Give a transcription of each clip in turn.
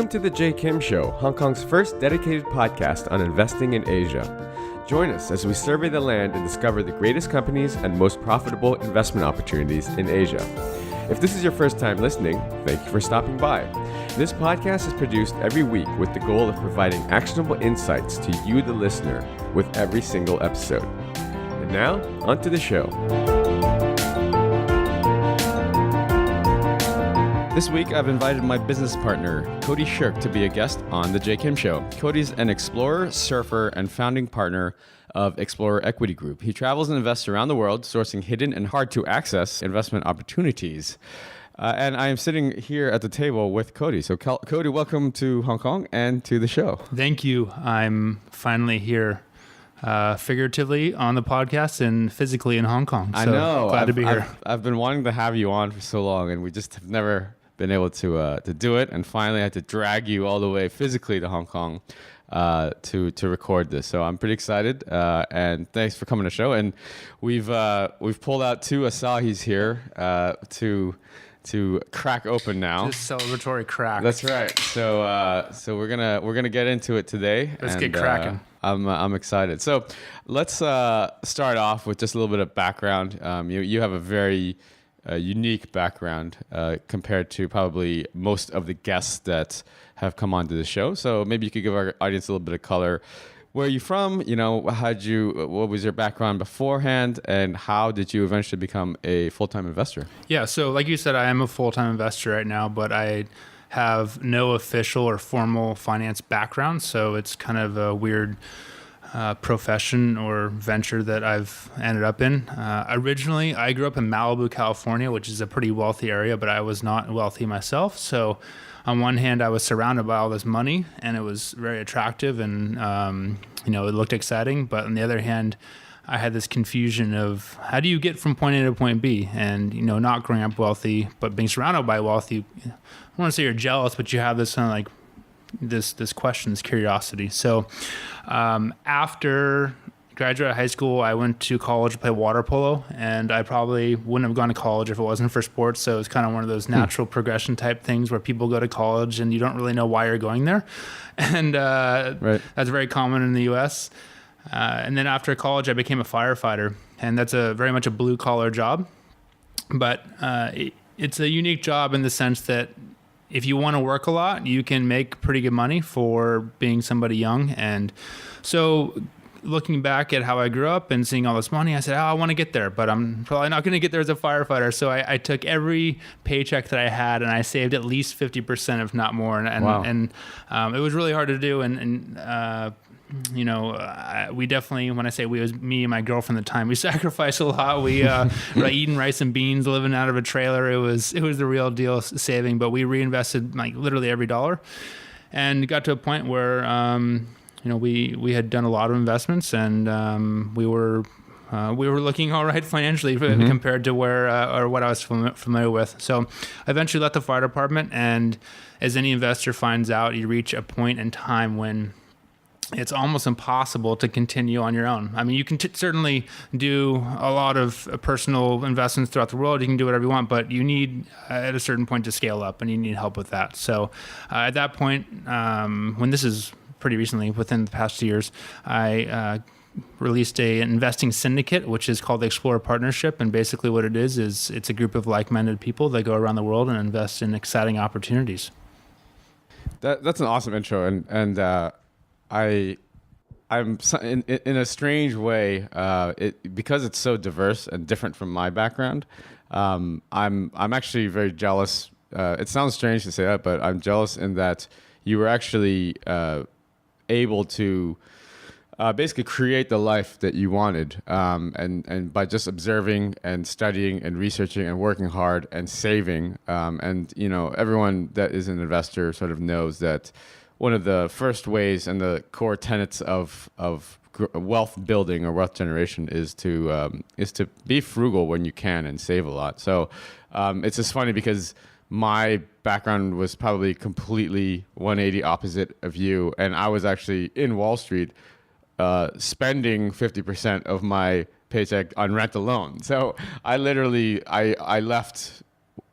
Welcome to the Jay Kim Show, Hong Kong's first dedicated podcast on investing in Asia. Join us as we survey the land and discover the greatest companies and most profitable investment opportunities in Asia. If this is your first time listening, thank you for stopping by. This podcast is produced every week with the goal of providing actionable insights to you, the listener, with every single episode. And now, on to the show. This week, I've invited my business partner, Cody Shirk, to be a guest on The Jay Kim Show. Cody's an explorer, surfer, and founding partner of Explorer Equity Group. He travels and invests around the world, sourcing hidden and hard-to-access investment opportunities. And I am sitting here at the table with Cody. So, Cody, welcome to Hong Kong and to the show. Thank you. I'm finally here. Figuratively on the podcast and physically in Hong Kong. So I know. Glad to be here. I've been wanting to have you on for so long, and we just have never been able to do it. And finally, I had to drag you all the way physically to Hong Kong to record this. So I'm pretty excited. And thanks for coming to the show. And we've pulled out two Asahis here to crack open now. Just celebratory crack. That's right. So we're gonna get into it today. Let's get cracking. I'm excited. So let's start off with just a little bit of background. You have a very unique background compared to probably most of the guests that have come onto the show. So maybe you could give our audience a little bit of color. Where are you from? What was your background beforehand, and how did you eventually become a full-time investor? Yeah, so like you said, I am a full-time investor right now, but I have no official or formal finance background, so it's kind of a weird profession or venture that I've ended up in. Originally, I grew up in Malibu, California, which is a pretty wealthy area, but I was not wealthy myself. So on one hand, I was surrounded by all this money, and it was very attractive, and it looked exciting. But on the other hand, I had this confusion of how do you get from point A to point B, and not growing up wealthy, but being surrounded by wealthy. I don't want to say you're jealous, but you have this kind of like this question, this curiosity. So after graduating high school, I went to college to play water polo, and I probably wouldn't have gone to college if it wasn't for sports. So it's kind of one of those natural progression type things where people go to college and you don't really know why you're going there. And right. That's very common in the US. And then after college, I became a firefighter, and that's very much a blue collar job. But it's a unique job in the sense that if you want to work a lot, you can make pretty good money for being somebody young. And so looking back at how I grew up and seeing all this money, I said, I want to get there, but I'm probably not going to get there as a firefighter. So I took every paycheck that I had and I saved at least 50%, if not more. Wow. And it was really hard to do. We definitely, when I say we, it was me and my girlfriend at the time, we sacrificed a lot. We were eating rice and beans, living out of a trailer. It was the real deal saving, but we reinvested like literally every dollar, and got to a point where, we had done a lot of investments, and we were looking all right financially compared to where or what I was familiar with. So I eventually left the fire department, and as any investor finds out, you reach a point in time when it's almost impossible to continue on your own. I mean, you can certainly do a lot of personal investments throughout the world. You can do whatever you want, but you need at a certain point to scale up, and you need help with that. So at that point, when this is pretty recently, within the past 2 years, I released an investing syndicate, which is called the Explorer Partnership. And basically what it is it's a group of like-minded people that go around the world and invest in exciting opportunities. That's an awesome intro. And I'm in a strange way, because it's so diverse and different from my background. I'm actually very jealous. It sounds strange to say that, but I'm jealous in that you were actually able to basically create the life that you wanted, and by just observing and studying and researching and working hard and saving, and everyone that is an investor sort of knows that one of the first ways and the core tenets of wealth building or wealth generation is to be frugal when you can and save a lot. So it's just funny because my background was probably completely 180 opposite of you, and I was actually in Wall Street spending 50% of my paycheck on rent alone. So I literally I left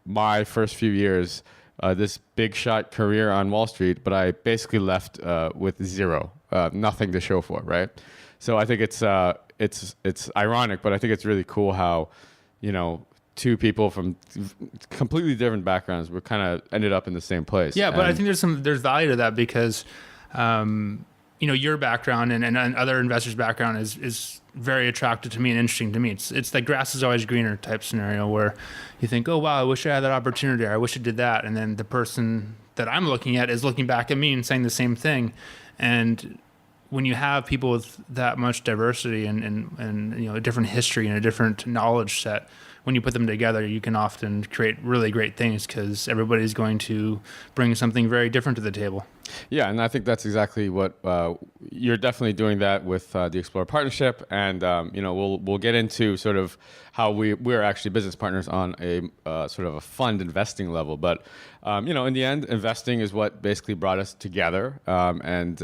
my first few years this big shot career on Wall Street, but I basically left with zero, nothing to show for, right? So I think it's ironic, but I think it's really cool how, two people from completely different backgrounds were kind of ended up in the same place. Yeah, but I think there's value to that because, your background and other investors' background is very attractive to me and interesting to me. It's like grass is always greener type scenario where you think, oh wow, I wish I had that opportunity, or I wish I did that, and then the person that I'm looking at is looking back at me and saying the same thing. And when you have people with that much diversity and a different history and a different knowledge set, when you put them together, you can often create really great things because everybody's going to bring something very different to the table. Yeah, and I think that's exactly what you're definitely doing that with the Explorer partnership, and we'll get into sort of how we're actually business partners on a sort of a fund investing level. But in the end, investing is what basically brought us together, and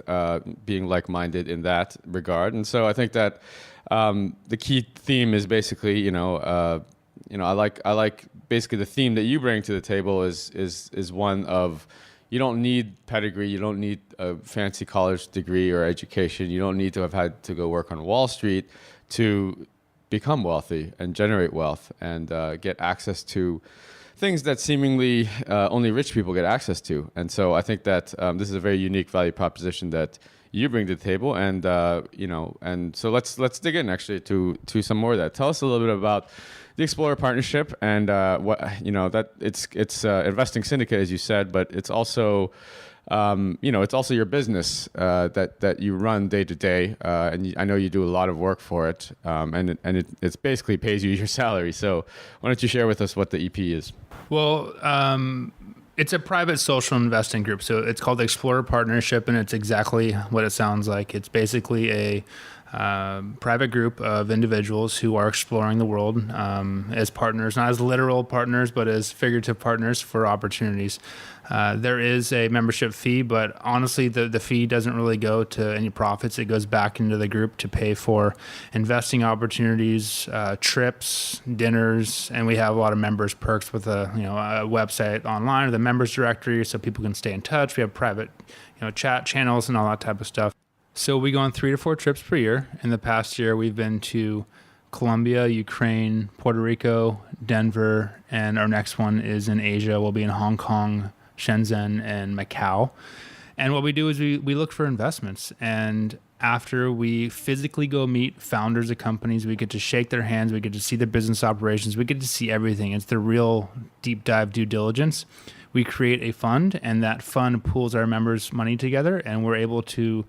being like-minded in that regard. And so I think that the key theme is basically I like basically the theme that you bring to the table is one of, you don't need pedigree, you don't need a fancy college degree or education, you don't need to have had to go work on Wall Street to become wealthy and generate wealth and get access to things that seemingly only rich people get access to. And so I think that this is a very unique value proposition that you bring to the table, and and so let's dig in actually to some more of that. Tell us a little bit about the Explorer partnership and what that it's investing syndicate, as you said, but it's also it's also your business that you run day to day, and I know you do a lot of work for it, and it's basically pays you your salary. So why don't you share with us what the EP is? Well, it's a private social investing group. So it's called the Explorer Partnership, and it's exactly what it sounds like. It's basically a private group of individuals who are exploring the world as partners, not as literal partners, but as figurative partners for opportunities. There is a membership fee, but honestly, the fee doesn't really go to any profits. It goes back into the group to pay for investing opportunities, trips, dinners, and we have a lot of members perks with a website online or the members directory, so people can stay in touch. We have private chat channels and all that type of stuff. So we go on 3 to 4 trips per year. In the past year, we've been to Colombia, Ukraine, Puerto Rico, Denver, and our next one is in Asia. We'll be in Hong Kong, Shenzhen, and Macau. And what we do is we look for investments. And after we physically go meet founders of companies, we get to shake their hands, we get to see their business operations, we get to see everything. It's the real deep dive due diligence. We create a fund, and that fund pools our members' money together, and we're able to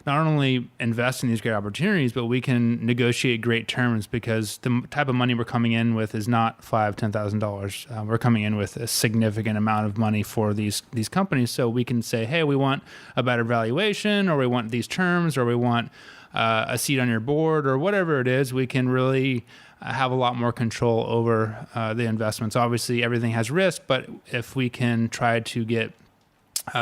not only invest in these great opportunities, but we can negotiate great terms because the type of money we're coming in with is not $5,000-$10,000. We're coming in with a significant amount of money for these companies. So we can say, hey, we want a better valuation, or we want these terms, or we want a seat on your board, or whatever it is. We can really have a lot more control over the investments. Obviously, everything has risk, but if we can try to get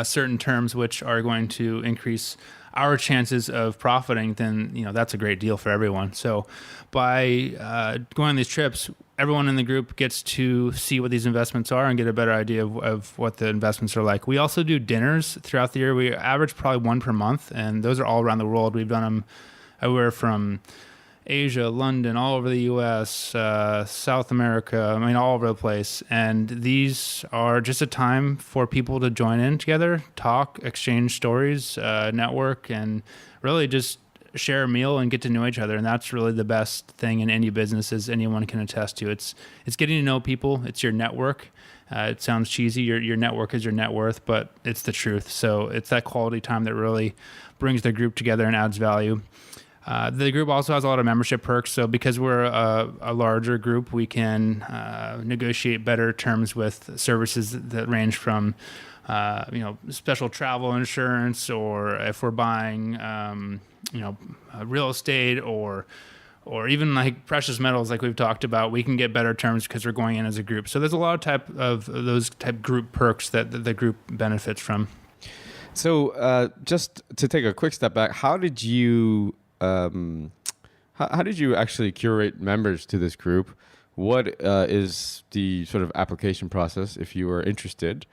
certain terms which are going to increase our chances of profiting, then that's a great deal for everyone. So by going on these trips, everyone in the group gets to see what these investments are and get a better idea of what the investments are like. We also do dinners throughout the year. We average probably one per month, and those are all around the world. We've done them everywhere from Asia, London, all over the U.S., South America, all over the place. And these are just a time for people to join in together, talk, exchange stories, network, and really just share a meal and get to know each other. And that's really the best thing in any business, as anyone can attest to. It's getting to know people. It's your network. It sounds cheesy. Your network is your net worth, but it's the truth. So it's that quality time that really brings the group together and adds value. The group also has a lot of membership perks. So because we're a larger group, we can negotiate better terms with services that range from special travel insurance, or if we're buying real estate, or even like precious metals, like we've talked about, we can get better terms because we're going in as a group. So there's a lot of those type group perks that the group benefits from. So just to take a quick step back, how did you actually curate members to this group? What is the sort of application process if you were interested?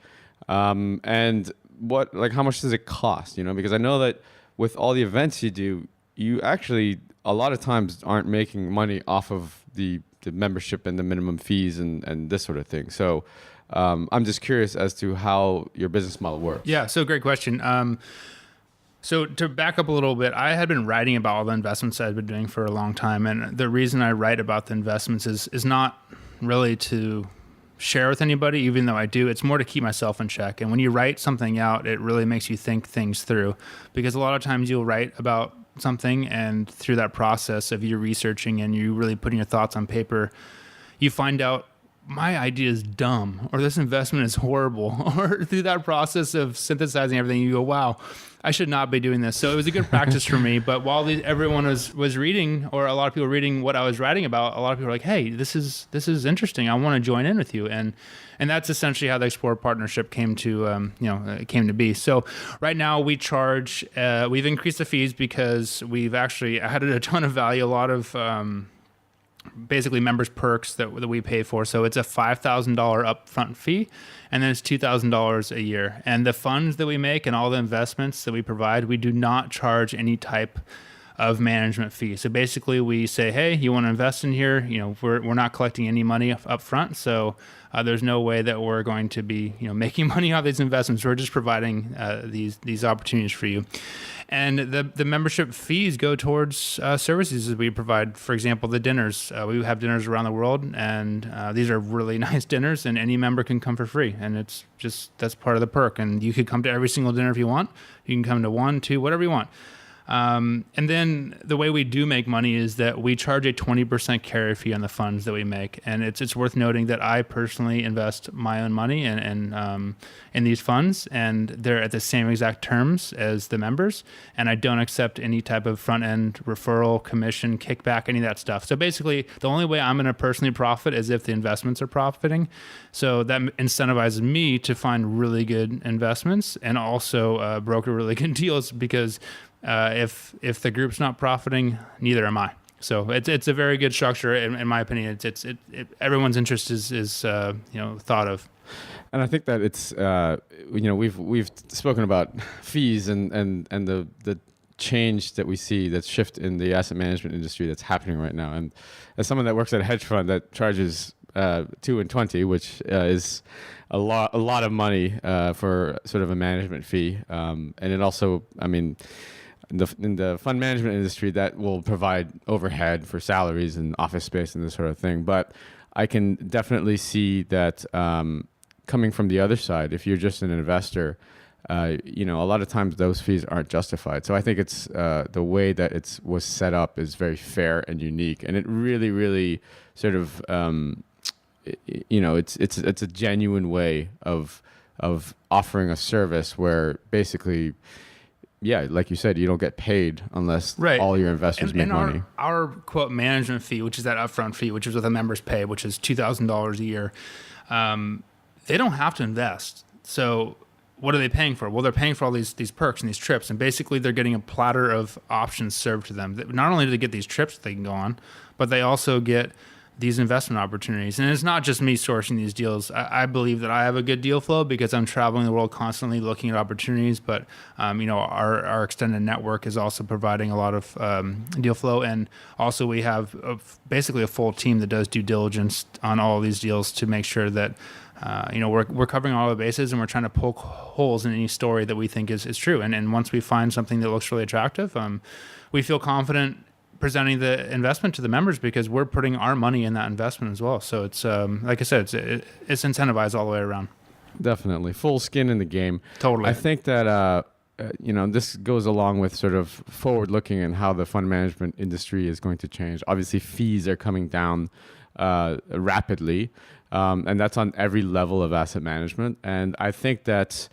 And how much does it cost? Because I know that with all the events you do, you actually a lot of times aren't making money off of the membership and the minimum fees and this sort of thing. So I'm just curious as to how your business model works. Yeah, so great question. So to back up a little bit, I had been writing about all the investments I'd been doing for a long time. And the reason I write about the investments is not really to share with anybody, even though I do. It's more to keep myself in check. And when you write something out, it really makes you think things through. Because a lot of times you'll write about something, and through that process of you researching and you really putting your thoughts on paper, you find out my idea is dumb, or this investment is horrible, or through that process of synthesizing everything, you go, wow, I should not be doing this. So it was a good practice for me. But while everyone was reading, or a lot of people were reading what I was writing about, a lot of people were like, hey, this is interesting. I want to join in with you. And that's essentially how the Explore partnership came to be. So right now we charge, we've increased the fees because we've actually added a ton of value, a lot of basically members perks that we pay for. So it's a $5,000 upfront fee, and then it's $2,000 a year. And the funds that we make and all the investments that we provide, we do not charge any type of management fee. So basically we say, hey, you want to invest in here? We're not collecting any money up front. So there's no way that we're going to be, making money off these investments. We're just providing these opportunities for you. And the membership fees go towards services that we provide. For example, the dinners. We have dinners around the world, and these are really nice dinners, and any member can come for free. And it's just, that's part of the perk. And you could come to every single dinner if you want. You can come to 1, 2, whatever you want. And then the way we do make money is that we charge a 20% carry fee on the funds that we make. And it's worth noting that I personally invest my own money in these funds, and they're at the same exact terms as the members. And I don't accept any type of front end referral, commission, kickback, any of that stuff. So basically the only way I'm going to personally profit is if the investments are profiting. So that incentivizes me to find really good investments and also broker really good deals, because if the group's not profiting, neither am I. So it's a very good structure in my opinion. It's everyone's interest is thought of. And I think that it's we've spoken about fees and the change that we see, that shift in the asset management industry that's happening right now. And as someone that works at a hedge fund that charges 2 and 20, which is a lot of money for sort of a management fee, and it also, in the fund management industry, that will provide overhead for salaries and office space and this sort of thing. But I can definitely see that coming from the other side, if you're just an investor, a lot of times those fees aren't justified. So I think it's the way that it was set up is very fair and unique, and it really, really sort of it's a genuine way of offering a service where basically, yeah, like you said, you don't get paid unless all your investors make money. Our quote management fee, which is that upfront fee, which is what the members pay, which is $2,000 a year, they don't have to invest. So what are they paying for? Well, they're paying for all these perks and these trips, and basically they're getting a platter of options served to them. Not only do they get these trips that they can go on, but they also get these investment opportunities. And it's not just me sourcing these deals. I believe that I have a good deal flow because I'm traveling the world constantly looking at opportunities, but our extended network is also providing a lot of deal flow. And also we have basically a full team that does due diligence on all of these deals to make sure that we're covering all the bases, and we're trying to poke holes in any story that we think is true. And once we find something that looks really attractive, we feel confident presenting the investment to the members because we're putting our money in that investment as well. So it's like I said, it's incentivized all the way around. Definitely full skin in the game. Totally. I think that this goes along with sort of forward looking and how the fund management industry is going to change. Obviously, fees are coming down rapidly, and that's on every level of asset management. And I think that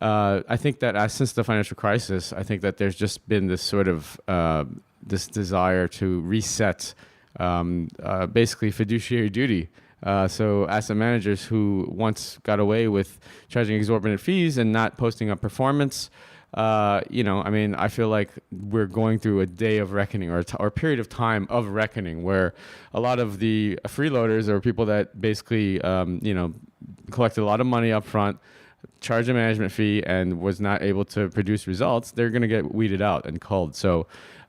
since the financial crisis, I think that there's just been this sort of this desire to reset basically fiduciary duty. So asset managers who once got away with charging exorbitant fees and not posting up performance, I feel like we're going through a day of reckoning or a period of time of reckoning where a lot of the freeloaders or people that basically, collected a lot of money up front, charge a management fee and was not able to produce results, they're going to get weeded out and culled. So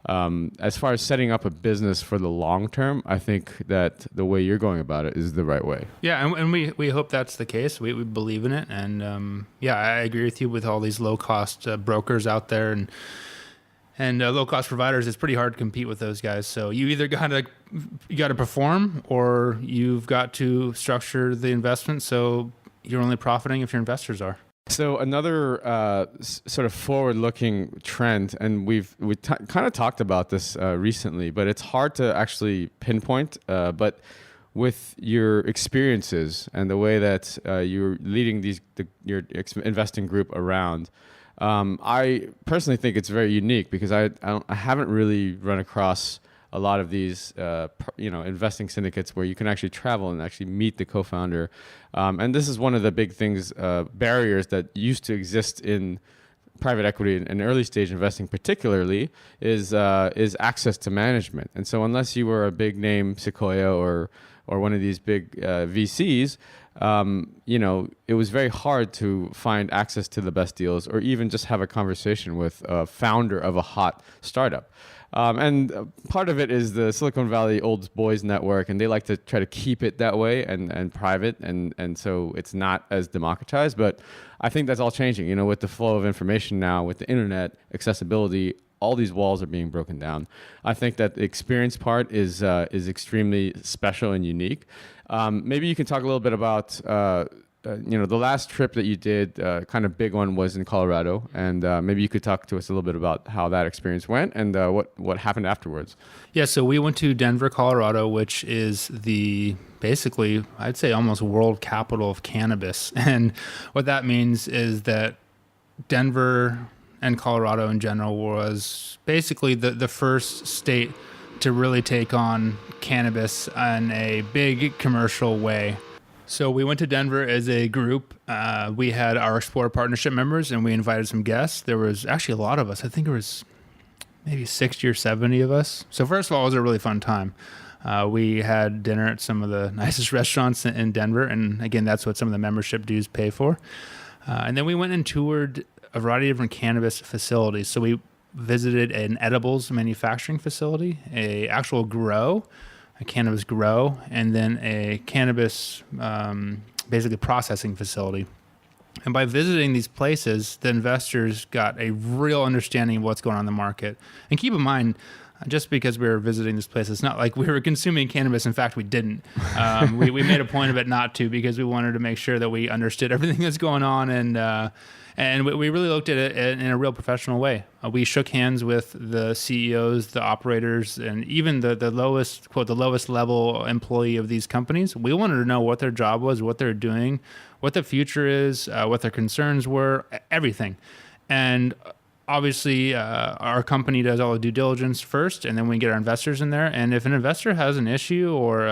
as far as setting up a business for the long term, I think that the way you're going about it is the right way. Yeah, and we hope that's the case. We believe in it. And yeah, I agree with you with all these low-cost brokers out there and low-cost providers. It's pretty hard to compete with those guys. So you either got to perform, or you've got to structure the investment so you're only profiting if your investors are. So another sort of forward-looking trend, and we've kind of talked about this recently, but it's hard to actually pinpoint. But with your experiences and the way that you're leading your investing group around, I personally think it's very unique because I haven't really run across a lot of these, investing syndicates where you can actually travel and actually meet the co-founder. And this is one of the big things, barriers that used to exist in private equity and early stage investing particularly is access to management. And so unless you were a big name Sequoia or one of these big VCs, it was very hard to find access to the best deals or even just have a conversation with a founder of a hot startup. And part of it is the Silicon Valley old boys network, and they like to try to keep it that way and private, and so it's not as democratized. But I think that's all changing. With the flow of information now, with the internet, accessibility, all these walls are being broken down. I think that the experience part is extremely special and unique. Maybe you can talk a little bit about the last trip that you did, kind of big one, was in Colorado, and maybe you could talk to us a little bit about how that experience went and what happened afterwards. Yeah, so we went to Denver, Colorado, which is basically, I'd say, almost world capital of cannabis. And what that means is that Denver and Colorado in general was basically the first state to really take on cannabis in a big commercial way. So we went to Denver as a group. We had our Explore Partnership members, and we invited some guests. There was actually a lot of us. I think there was maybe 60 or 70 of us. So first of all, it was a really fun time. We had dinner at some of the nicest restaurants in Denver, and again, that's what some of the membership dues pay for. And then we went and toured a variety of different cannabis facilities. So we visited an edibles manufacturing facility, a actual grow, a cannabis grow, and then a cannabis basically processing facility. And by visiting these places, the investors got a real understanding of what's going on in the market. And keep in mind, just because we were visiting this place, it's not like we were consuming cannabis. In fact, we didn't. We made a point of it not to, because we wanted to make sure that we understood everything that's going on, and we really looked at it in a real professional way. We shook hands with the CEOs, the operators, and even the lowest, quote, the lowest level employee of these companies. We wanted to know what their job was, what they're doing, what the future is, what their concerns were, everything. And obviously, our company does all the due diligence first, and then we get our investors in there. And if an investor has an issue or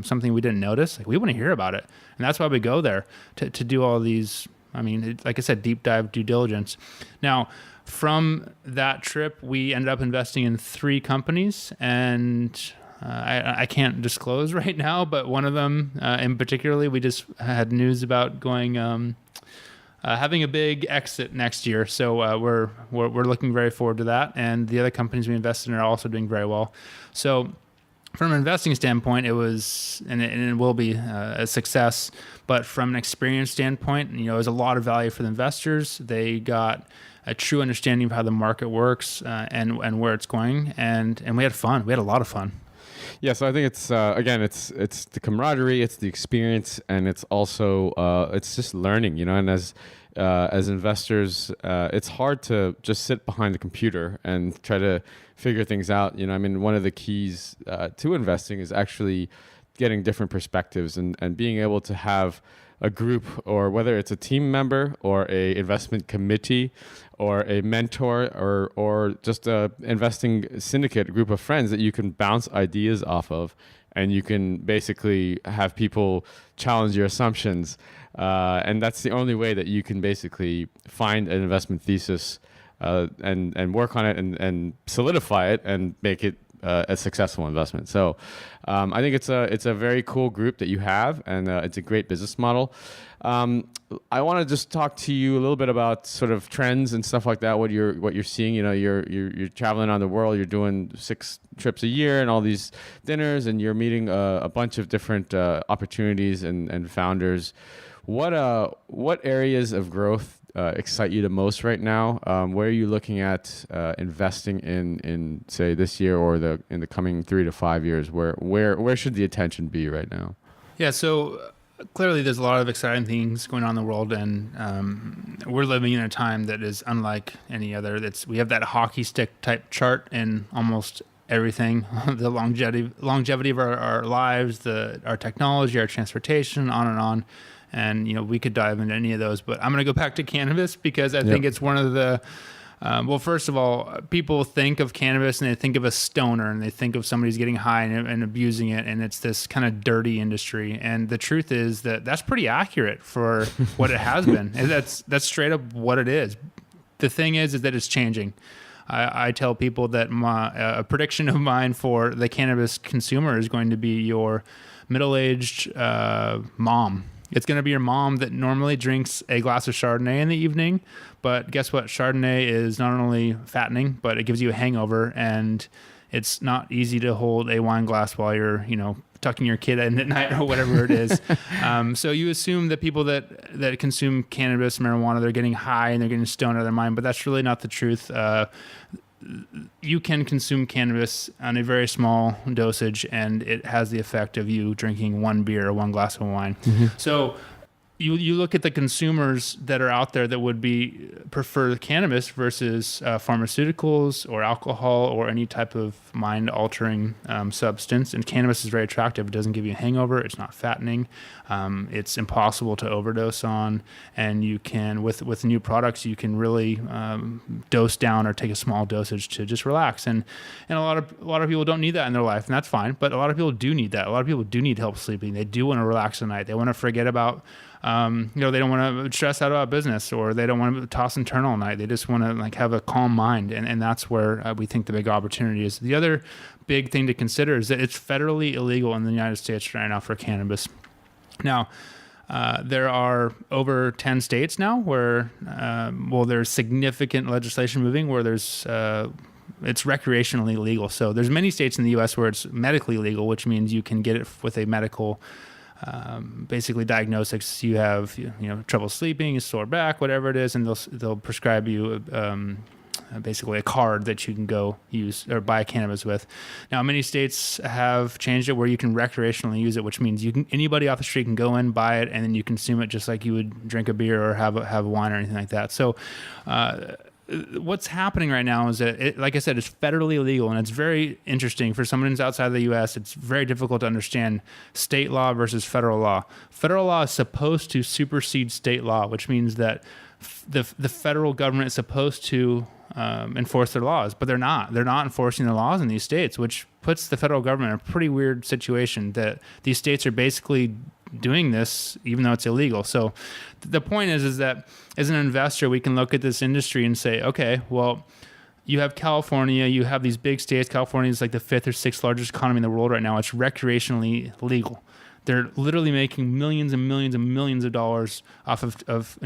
something we didn't notice, we want to hear about it. And that's why we go there, to do all these, like I said, deep dive due diligence. Now, from that trip, we ended up investing in 3 companies, and I can't disclose right now, but one of them in particularly, we just had news about going having a big exit next year. So we're looking very forward to that, and the other companies we invested in are also doing very well. So from an investing standpoint, it was and it will be a success. But from an experience standpoint, there's a lot of value for the investors. They got a true understanding of how the market works and where it's going, and we had fun. We had a lot of fun. Yeah, so I think it's again, it's the camaraderie, it's the experience, and it's also it's just learning, and as investors, it's hard to just sit behind the computer and try to figure things out. One of the keys to investing is actually getting different perspectives and being able to have a group, or whether it's a team member or a investment committee or a mentor or just a investing syndicate, a group of friends that you can bounce ideas off of, and you can basically have people challenge your assumptions. And that's the only way that you can basically find an investment thesis and work on it and solidify it and make it a successful investment. So I think it's a very cool group that you have, and it's a great business model. I want to just talk to you a little bit about sort of trends and stuff like that. What you're seeing. You're traveling around the world. You're doing 6 trips a year and all these dinners, and you're meeting a bunch of different opportunities and founders. What areas of growth excite you the most right now? Where are you looking at investing in say this year or in the coming 3 to 5 years? Where should the attention be right now? Yeah, so clearly there's a lot of exciting things going on in the world, and we're living in a time that is unlike any other. We have that hockey stick type chart in almost everything, the longevity of our lives, our technology, our transportation, on and on. And we could dive into any of those, but I'm going to go back to cannabis because I think it's one of the well, first of all, people think of cannabis and they think of a stoner, and they think of somebody who's getting high and abusing it, and it's this kind of dirty industry. And the truth is that that's pretty accurate for what it has been. And that's straight up what it is. The thing is that it's changing. I tell people that a prediction of mine for the cannabis consumer is going to be your middle-aged mom. It's going to be your mom that normally drinks a glass of Chardonnay in the evening, but guess what? Chardonnay is not only fattening, but it gives you a hangover, and it's not easy to hold a wine glass while you're, tucking your kid in at night or whatever it is. So you assume that people that consume cannabis, marijuana, they're getting high and they're getting stoned out of their mind, but that's really not the truth. You can consume cannabis on a very small dosage, and it has the effect of you drinking 1 beer or 1 glass of wine. Mm-hmm. So you look at the consumers that are out there that would prefer cannabis versus pharmaceuticals or alcohol or any type of mind-altering substance. And cannabis is very attractive. It doesn't give you a hangover. It's not fattening. It's impossible to overdose on. And you can, with new products, you can really dose down or take a small dosage to just relax. And a lot of people don't need that in their life, and that's fine. But a lot of people do need that. A lot of people do need help sleeping. They do want to relax at night. They want to forget about they don't want to stress out about business, or they don't want to toss and turn all night. They just want to have a calm mind. And that's where we think the big opportunity is. The other big thing to consider is that it's federally illegal in the United States right now for cannabis. Now, there are over 10 states now where, there's significant legislation moving where it's recreationally legal. So there's many states in the U.S. where it's medically legal, which means you can get it with a medical basically diagnostics. You have trouble sleeping, a sore back, whatever it is, and they'll prescribe you basically a card that you can go use or buy cannabis with. Now, many states have changed it where you can recreationally use it, which means anybody off the street can go in, buy it, and then you consume it just like you would drink a beer or have a wine or anything like that. So what's happening right now is that, like I said, it's federally illegal, and it's very interesting for someone who's outside of the U.S. It's very difficult to understand state law versus federal law. Federal law is supposed to supersede state law, which means that the federal government is supposed to enforce their laws, but they're not. They're not enforcing the laws in these states, which puts the federal government in a pretty weird situation that these states are basically doing this even though it's illegal. So the point is that as an investor, we can look at this industry and say, okay, well, you have California, you have these big states. California is like the 5th or 6th largest economy in the world right now. It's recreationally legal. They're literally making millions and millions and millions of dollars off of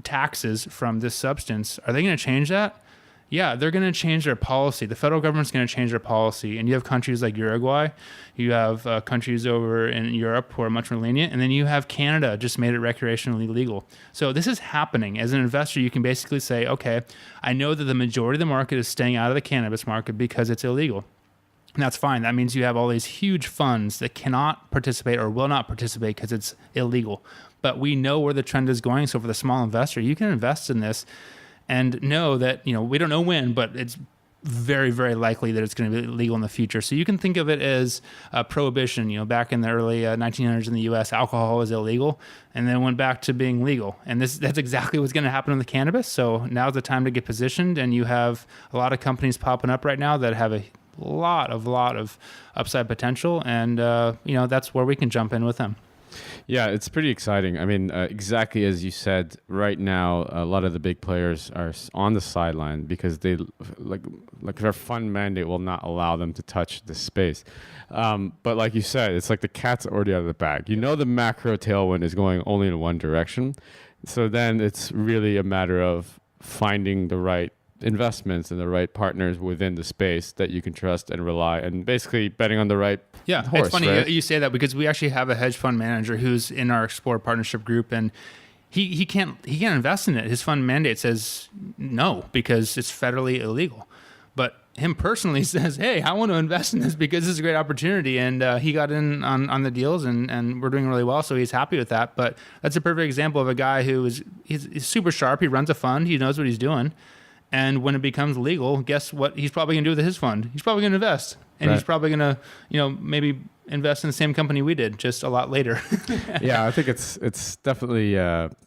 taxes from this substance. Are they going to change that? Yeah, they're going to change their policy. The federal government's going to change their policy. And you have countries like Uruguay. You have countries over in Europe who are much more lenient. And then you have Canada just made it recreationally legal. So this is happening. As an investor, you can basically say, okay, I know that the majority of the market is staying out of the cannabis market because it's illegal. And that's fine. That means you have all these huge funds that cannot participate or will not participate because it's illegal. But we know where the trend is going. So for the small investor, you can invest in this and know that, we don't know when, but it's very, very likely that it's going to be legal in the future. So you can think of it as prohibition. Back in the early 1900s in the U.S., alcohol was illegal and then went back to being legal. And that's exactly what's going to happen in the cannabis. So now's the time to get positioned. And you have a lot of companies popping up right now that have a lot of upside potential. And, that's where we can jump in with them. Yeah, it's pretty exciting. I mean, exactly as you said, right now, a lot of the big players are on the sideline because they like their fund mandate will not allow them to touch this space. But like you said, it's like the cat's already out of the bag. You know, the macro tailwind is going only in one direction. So then it's really a matter of finding the right investments and the right partners within the space that you can trust and rely, and basically betting on the right horse. It's funny right? you say that because we actually have a hedge fund manager who's in our Explore partnership group, and he can't invest in it. His fund mandate says no because it's federally illegal. But him personally says, hey, I want to invest in this because this is a great opportunity. And he got in on the deals, and we're doing really well. So he's happy with that. But that's a perfect example of a guy he's super sharp. He runs a fund. He knows what he's doing. And when it becomes legal, guess what he's probably going to do with his fund? He's probably going to invest. And he's probably going to, maybe invest in the same company we did, just a lot later. Yeah, I think it's definitely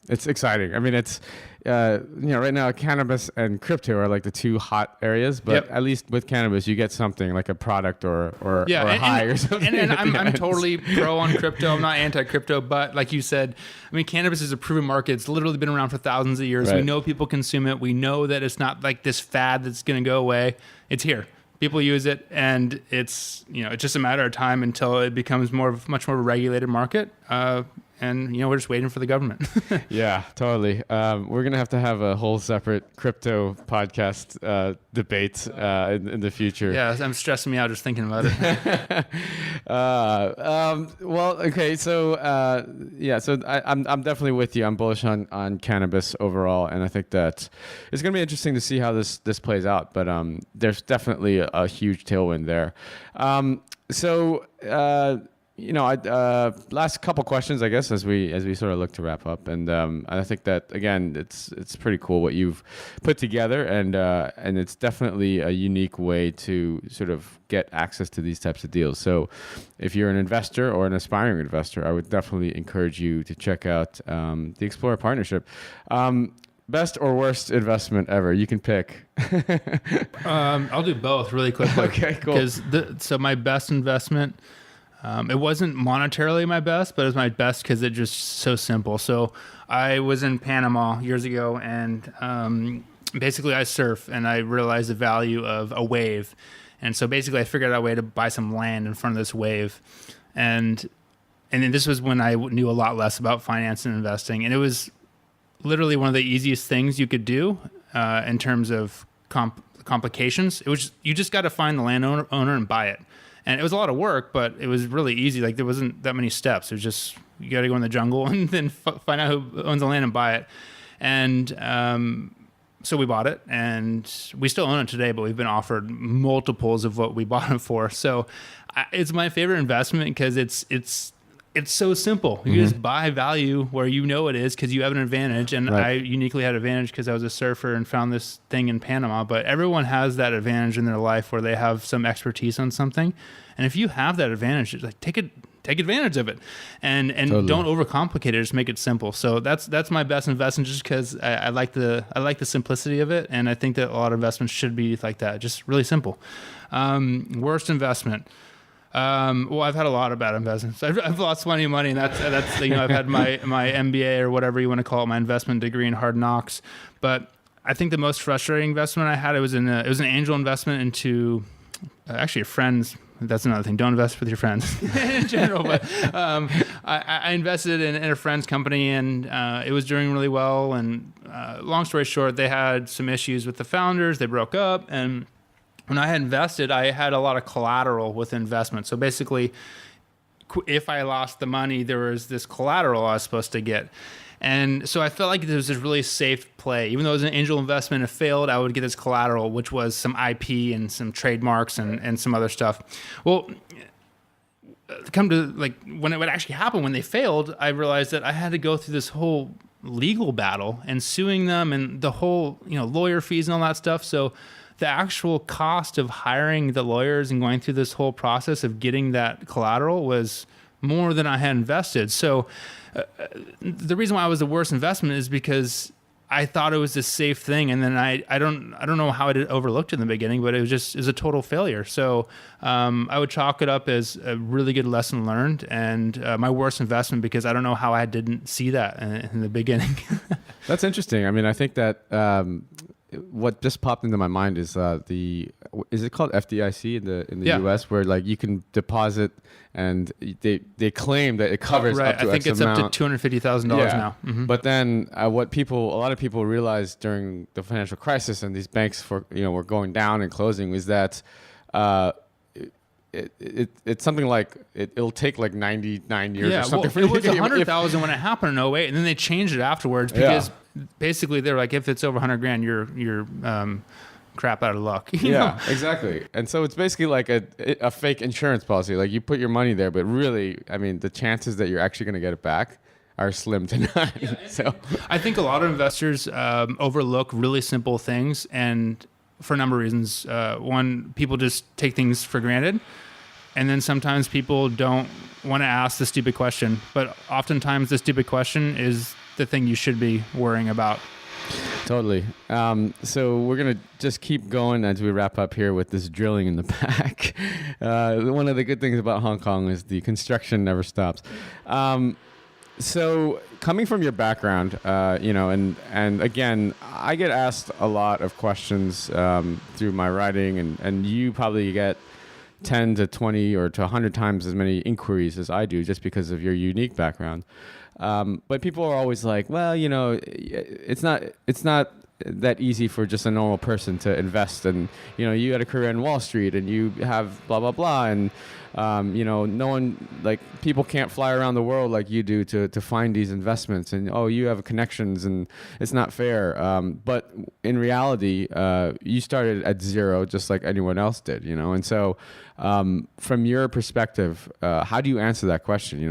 it's exciting. I mean, it's right now cannabis and crypto are like the two hot areas, but at least with cannabis you get something like a product or a high or something. And I'm totally pro on crypto. I'm not anti-crypto, but like you said, I mean, cannabis is a proven market. It's literally been around for thousands of years. Right. We know people consume it. We know that it's not like this fad that's going to go away. It's here. People use it, and it's just a matter of time until it becomes much more of a regulated market. And we're just waiting for the government. Yeah, totally. We're gonna have to have a whole separate crypto podcast debate in the future. Yeah, I'm stressing me out just thinking about it. Well, okay, so so I'm definitely with you. I'm bullish on cannabis overall, and I think that it's gonna be interesting to see how this plays out. But there's definitely a huge tailwind there. Last couple questions, I guess, as we sort of look to wrap up, and I think that again, it's pretty cool what you've put together, and it's definitely a unique way to sort of get access to these types of deals. So, if you're an investor or an aspiring investor, I would definitely encourage you to check out the Explorer partnership. Best or worst investment ever? You can pick. I'll do both really quickly. Okay, cool. So my best investment. It wasn't monetarily my best, but it was my best because it's just so simple. So I was in Panama years ago, and basically I surf, and I realized the value of a wave. And so basically I figured out a way to buy some land in front of this wave. And then this was when I knew a lot less about finance and investing. And it was literally one of the easiest things you could do in terms of complications. It was you just got to find the landowner and buy it. And it was a lot of work, but it was really easy. Like there wasn't that many steps. It was just, you got to go in the jungle and then find out who owns the land and buy it. And so we bought it, and we still own it today, but we've been offered multiples of what we bought it for. So it's my favorite investment because it's so simple. You just buy value where you know it is because you have an advantage. And I uniquely had an advantage because I was a surfer and found this thing in Panama. But everyone has that advantage in their life where they have some expertise on something. And if you have that advantage, it's like take advantage of it, and totally. Don't overcomplicate it. Just make it simple. So that's my best investment, just because I like the simplicity of it, and I think that a lot of investments should be like that, just really simple. Worst investment. Well, I've had a lot of bad investments. I've lost plenty of money, and that's I've had my MBA or whatever you want to call it, my investment degree in hard knocks. But I think the most frustrating investment I had, it was an angel investment into actually a friend's. That's another thing. Don't invest with your friends in general. But I invested in a friend's company, and it was doing really well. And long story short, they had some issues with the founders. They broke up, and when I had invested, I had a lot of collateral with investment. So basically, if I lost the money, there was this collateral I was supposed to get. And so I felt like it was a really safe play. Even though it was an angel investment, if it failed, I would get this collateral, which was some IP and some trademarks and some other stuff. Well, come to like when it would actually happen, when they failed, I realized that I had to go through this whole legal battle and suing them and the whole, lawyer fees and all that stuff. So the actual cost of hiring the lawyers and going through this whole process of getting that collateral was more than I had invested. So the reason why I was the worst investment is because I thought it was a safe thing, and then I don't know how I did overlooked it in the beginning, but it was a total failure. So I would chalk it up as a really good lesson learned, and my worst investment, because I don't know how I didn't see that in the beginning. That's interesting. I mean, I think that what just popped into my mind is is it called FDIC in the US, where like you can deposit and they claim that it covers up to I think X it's amount. up to $250,000 now. Mm-hmm. But then what a lot of people realized during the financial crisis and these banks were going down and closing is that it's something like it'll take like 99 years or something. Well, it was 100,000 when it happened in 08, and then they changed it afterwards because basically they're like, if it's over 100 grand, you're crap out of luck. You know? Exactly. And so it's basically like a fake insurance policy. Like you put your money there, but really, I mean, the chances that you're actually going to get it back are slim to none. So I think a lot of investors overlook really simple things, and for a number of reasons. One, people just take things for granted. And then sometimes people don't want to ask the stupid question. But oftentimes the stupid question is the thing you should be worrying about. Totally. So we're going to just keep going as we wrap up here with this drilling in the back. One of the good things about Hong Kong is the construction never stops. So coming from your background, and again, I get asked a lot of questions through my writing, and you probably get 10 to 20 or to 100 times as many inquiries as I do just because of your unique background. But people are always like, well, it's not that easy for just a normal person to invest. And, you had a career in Wall Street and you have blah, blah, blah. And, no one, like, people can't fly around the world like you do to find these investments. And, you have connections and it's not fair. But in reality, you started at zero just like anyone else did, And so from your perspective, how do you answer that question?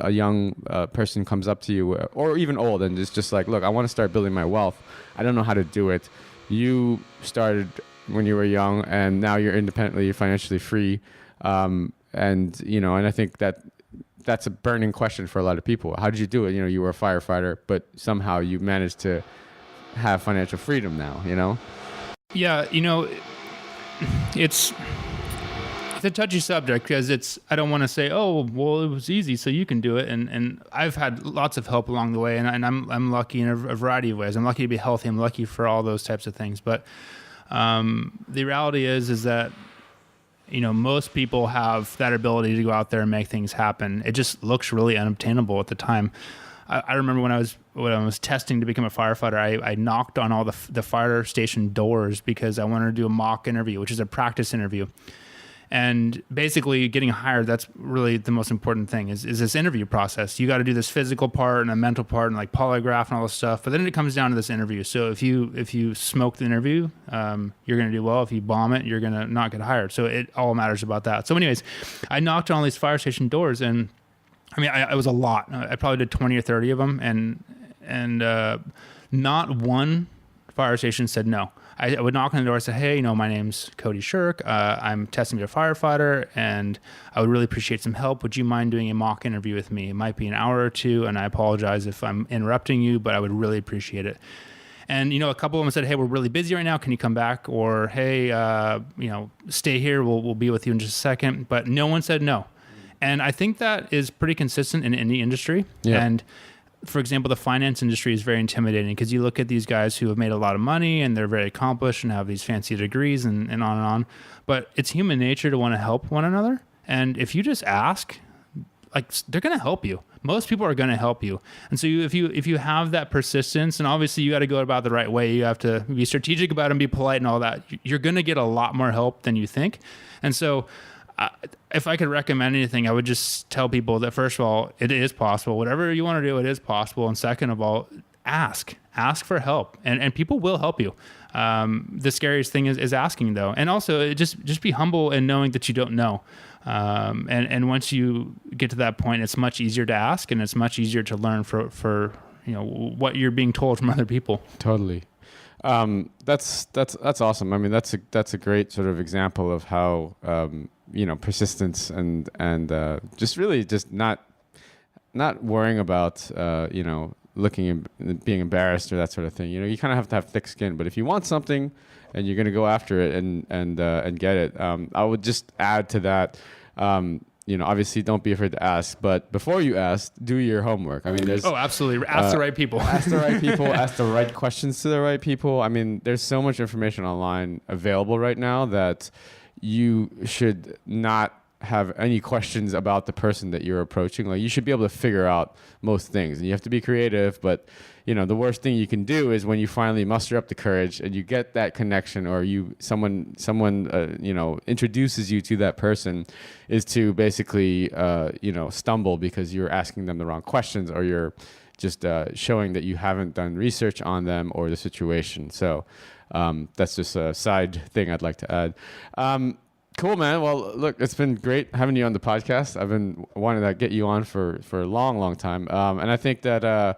A young person comes up to you or even old and is just like, look, I want to start building my wealth. I don't know how to do it. You started when you were young and now you're independently financially free. And I think that's a burning question for a lot of people. How did you do it? You were a firefighter, but somehow you managed to have financial freedom now, Yeah, it's a touchy subject because I don't want to say, oh, well, it was easy, so you can do it. And I've had lots of help along the way, and I'm lucky in a variety of ways. I'm lucky to be healthy. I'm lucky for all those types of things. But the reality is that, most people have that ability to go out there and make things happen. It just looks really unobtainable at the time. I remember when I was testing to become a firefighter, I knocked on all the fire station doors because I wanted to do a mock interview, which is a practice interview. And basically getting hired, that's really the most important thing is this interview process. You got to do this physical part and a mental part and like polygraph and all this stuff. But then it comes down to this interview. So if you smoke the interview, you're going to do well. If you bomb it, you're going to not get hired. So it all matters about that. So anyways, I knocked on all these fire station doors, and I mean, it was a lot. I probably did 20 or 30 of them, and not one fire station said no. I would knock on the door and say, hey, my name's Cody Shirk. I'm testing to be a firefighter, and I would really appreciate some help. Would you mind doing a mock interview with me? It might be an hour or two, and I apologize if I'm interrupting you, but I would really appreciate it. And, a couple of them said, hey, we're really busy right now. Can you come back? Or, hey, stay here. We'll be with you in just a second. But no one said no. And I think that is pretty consistent in any industry. Yeah. And for example, the finance industry is very intimidating because you look at these guys who have made a lot of money and they're very accomplished and have these fancy degrees and on and on. But it's human nature to want to help one another. And if you just ask, like, they're going to help you. Most people are going to help you. And so if you have that persistence, and obviously you got to go about the right way, you have to be strategic about it and be polite and all that, you're going to get a lot more help than you think. And so if I could recommend anything, I would just tell people that, first of all, it is possible. Whatever you want to do, it is possible. And second of all, ask for help, and people will help you. The scariest thing is asking, though. And also just be humble and knowing that you don't know. And once you get to that point, it's much easier to ask, and it's much easier to learn for what you're being told from other people. Totally. That's awesome. I mean, that's a great sort of example of how persistence and just really just not worrying about looking and being embarrassed or that sort of thing. You kind of have to have thick skin. But if you want something and you're going to go after it and get it, I would just add to that. Obviously don't be afraid to ask, but before you ask, do your homework. I mean, absolutely. Ask the right people. Ask the right people, ask the right questions to the right people. I mean, there's so much information online available right now that you should not have any questions about the person that you're approaching. Like, you should be able to figure out most things, and you have to be creative. But the worst thing you can do is when you finally muster up the courage and you get that connection, or someone introduces you to that person, is to basically stumble because you're asking them the wrong questions, or you're just showing that you haven't done research on them or the situation. So that's just a side thing I'd like to add. Cool, man. Well, look, it's been great having you on the podcast. I've been wanting to get you on for a long, long time. And I think that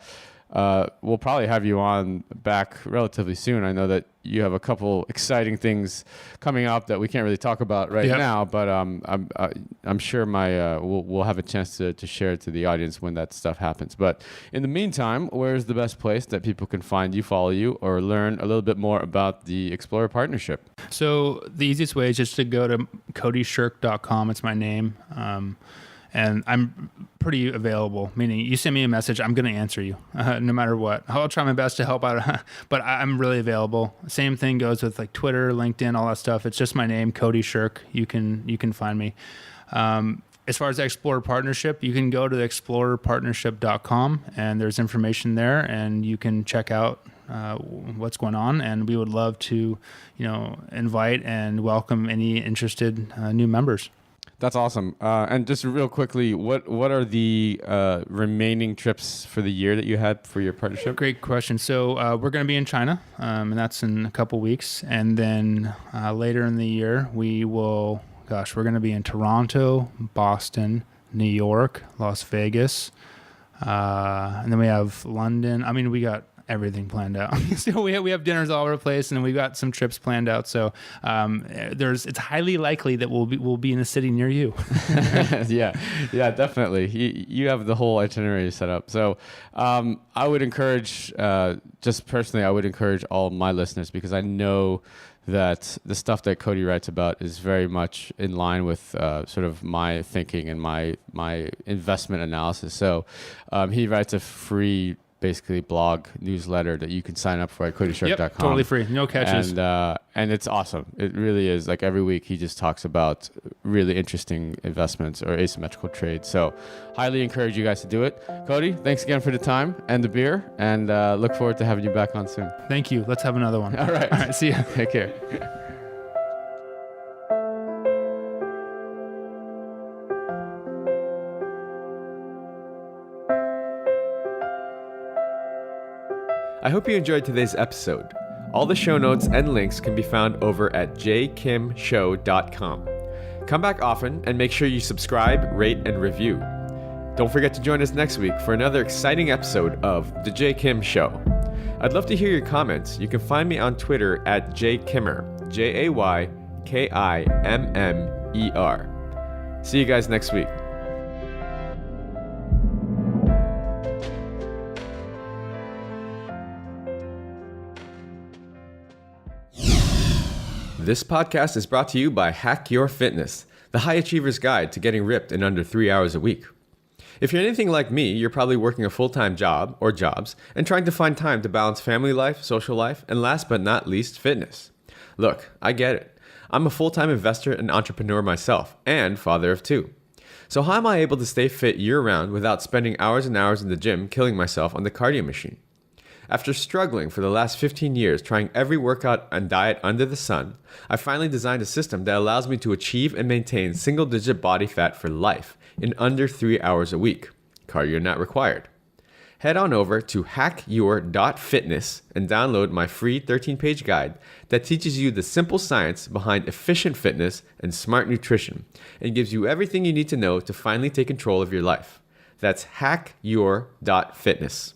we'll probably have you on back relatively soon. I know that you have a couple exciting things coming up that we can't really talk about right now, but I'm sure we'll have a chance to share to the audience when that stuff happens. But in the meantime, where's the best place that people can find you, follow you, or learn a little bit more about the Explorer partnership? So the easiest way is just to go to codyshirk.com. It's my name. And I'm pretty available, meaning you send me a message, I'm going to answer you no matter what. I'll try my best to help out, but I'm really available. Same thing goes with like Twitter, LinkedIn, all that stuff. It's just my name, Cody Shirk. You can find me. As far as the Explorer Partnership, you can go to the explorerpartnership.com, and there's information there, and you can check out what's going on. And we would love to, invite and welcome any interested new members. That's awesome. And just real quickly, what are the remaining trips for the year that you had for your partnership? Great question. So we're going to be in China, and that's in a couple weeks. And then later in the year, we're going to be in Toronto, Boston, New York, Las Vegas, and then we have London. I mean, we got everything planned out. So we have dinners all over the place, and we've got some trips planned out. So it's highly likely that we'll be in a city near you. Yeah, definitely. You have the whole itinerary set up. So I would encourage, just personally, I would encourage all my listeners, because I know that the stuff that Cody writes about is very much in line with sort of my thinking and my investment analysis. So he writes a free, basically, blog newsletter that you can sign up for at codyshirk.com. Yep, totally free, no catches. And it's awesome. It really is. Like, every week he just talks about really interesting investments or asymmetrical trades. So highly encourage you guys to do it. Cody, thanks again for the time and the beer, and look forward to having you back on soon. Thank you. Let's have another one. All right. See ya. Take care. I hope you enjoyed today's episode. All the show notes and links can be found over at jkimshow.com. Come back often and make sure you subscribe, rate, and review. Don't forget to join us next week for another exciting episode of The J. Kim Show. I'd love to hear your comments. You can find me on Twitter at jkimmer, JAYKIMMER. See you guys next week. This podcast is brought to you by Hack Your Fitness, the high achiever's guide to getting ripped in under 3 hours a week. If you're anything like me, you're probably working a full-time job or jobs and trying to find time to balance family life, social life, and last but not least, fitness. Look, I get it. I'm a full-time investor and entrepreneur myself, and father of two. So how am I able to stay fit year-round without spending hours and hours in the gym killing myself on the cardio machine? After struggling for the last 15 years trying every workout and diet under the sun, I finally designed a system that allows me to achieve and maintain single-digit body fat for life in under 3 hours a week. Cardio not required. Head on over to hackyour.fitness and download my free 13-page guide that teaches you the simple science behind efficient fitness and smart nutrition and gives you everything you need to know to finally take control of your life. That's hackyour.fitness.